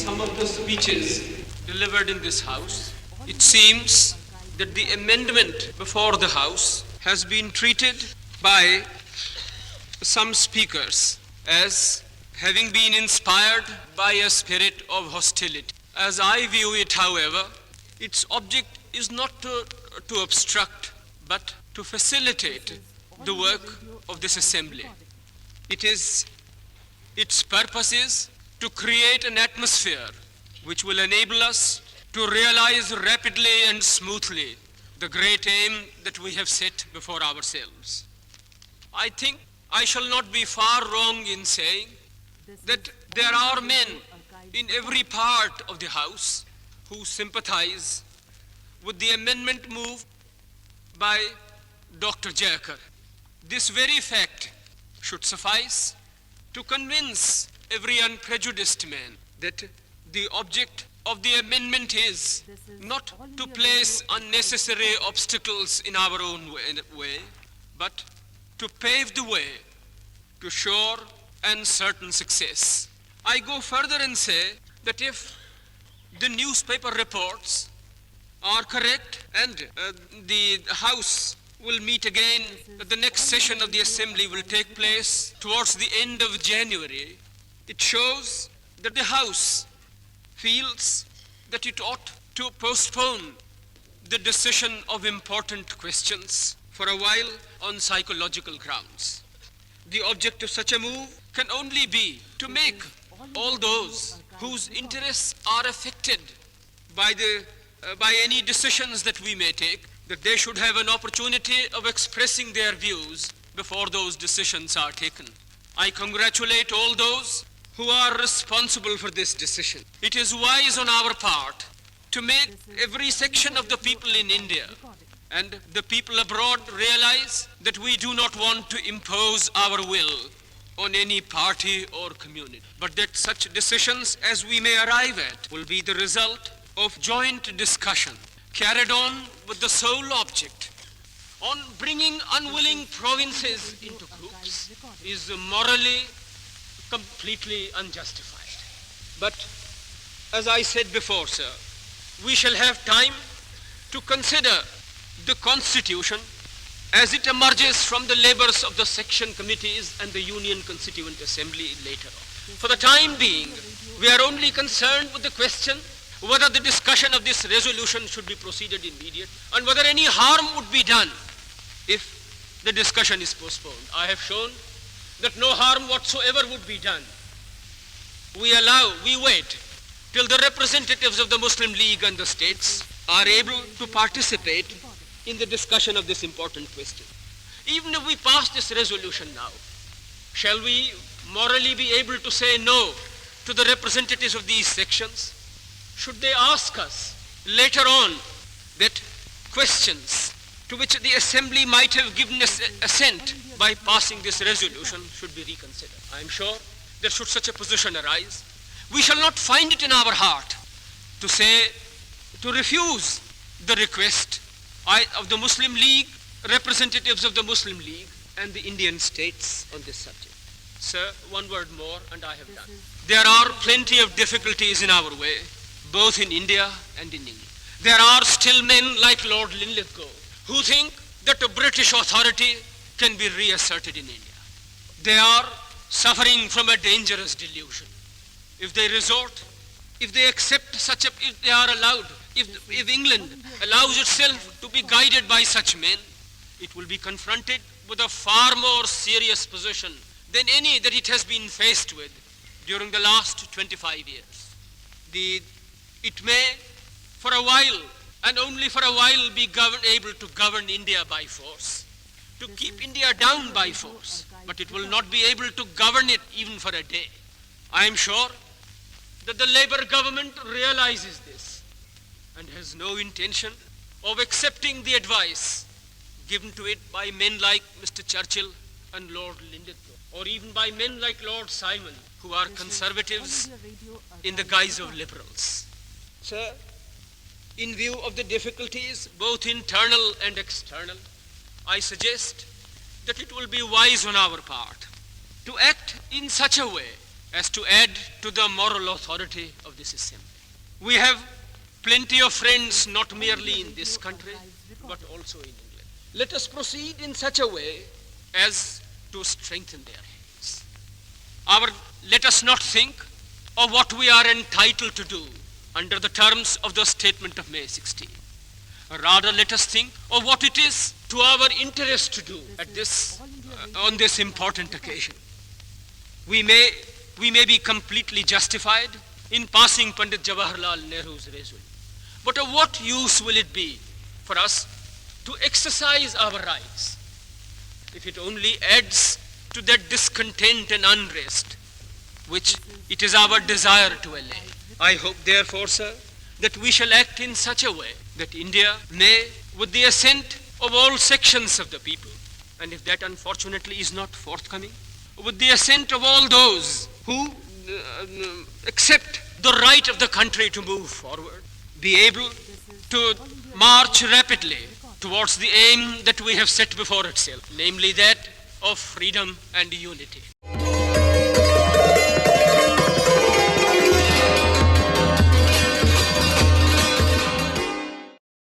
some of the speeches delivered in this House, it seems that the amendment before the House has been treated by some speakers as having been inspired by a spirit of hostility. As I view it, however, its object is not to obstruct, but to facilitate the work of this assembly. Its purpose is to create an atmosphere which will enable us to realize rapidly and smoothly the great aim that we have set before ourselves. I think I shall not be far wrong in saying that there are men in every part of the House who sympathize with the amendment moved by Dr. Jayakar. This very fact should suffice to convince every unprejudiced man that the object of the amendment is not to place unnecessary obstacles in our own way, but to pave the way to sure and certain success. I go further and say that if the newspaper reports are correct and the House will meet again, the next session of the Assembly will take place towards the end of January, it shows that the House feels that it ought to postpone the decision of important questions for a while on psychological grounds. The object of such a move can only be to make all those whose interests are affected by any decisions that we may take, that they should have an opportunity of expressing their views before those decisions are taken. I congratulate all those who are responsible for this decision. It is wise on our part to make every section of the people in India and the people abroad realize that we do not want to impose our will on any party or community, but that such decisions as we may arrive at will be the result of joint discussion carried on with the sole object on bringing unwilling provinces into groups is morally completely unjustified. But as I said before, sir, we shall have time to consider the Constitution as it emerges from the labors of the section committees and the Union Constituent Assembly later on. For the time being, we are only concerned with the question whether the discussion of this resolution should be proceeded immediately and whether any harm would be done if the discussion is postponed. I have shown that no harm whatsoever would be done. We wait till the representatives of the Muslim League and the states are able to participate in the discussion of this important question. Even if we pass this resolution now, shall we morally be able to say no to the representatives of these sections? Should they ask us later on that questions to which the Assembly might have given assent by passing this resolution should be reconsidered? I am sure that should such a position arise, we shall not find it in our heart to refuse the request of the Muslim League, representatives of the Muslim League and the Indian states on this subject. Sir, one word more and I have done. There are plenty of difficulties in our way, both in India and in England. There are still men like Lord Linlithgow who think that the British authority can be reasserted in India. They are suffering from a dangerous delusion. If England allows itself to be guided by such men, it will be confronted with a far more serious position than any that it has been faced with during the last 25 years. It may, for a while, and only for a while, be able to govern India by force, to keep India down by force, but it will not be able to govern it even for a day. I am sure that the Labour government realizes this and has no intention of accepting the advice given to it by men like Mr. Churchill and Lord Linlithgow, or even by men like Lord Simon, who are conservatives in the guise of liberals. Sir, in view of the difficulties, both internal and external, I suggest that it will be wise on our part to act in such a way as to add to the moral authority of this assembly. We have plenty of friends not merely in this country, but also in England. Let us proceed in such a way as to strengthen their hands. Let us not think of what we are entitled to do under the terms of the statement of May 16. Rather, let us think of what it is to our interest to do on this important occasion. We may be completely justified in passing Pandit Jawaharlal Nehru's resolution. But of what use will it be for us to exercise our rights if it only adds to that discontent and unrest which it is our desire to allay? I hope, therefore, sir, that we shall act in such a way that India may, with the assent of all sections of the people, and if that unfortunately is not forthcoming, with the assent of all those who accept the right of the country to move forward, be able to march rapidly towards the aim that we have set before itself, namely that of freedom and unity.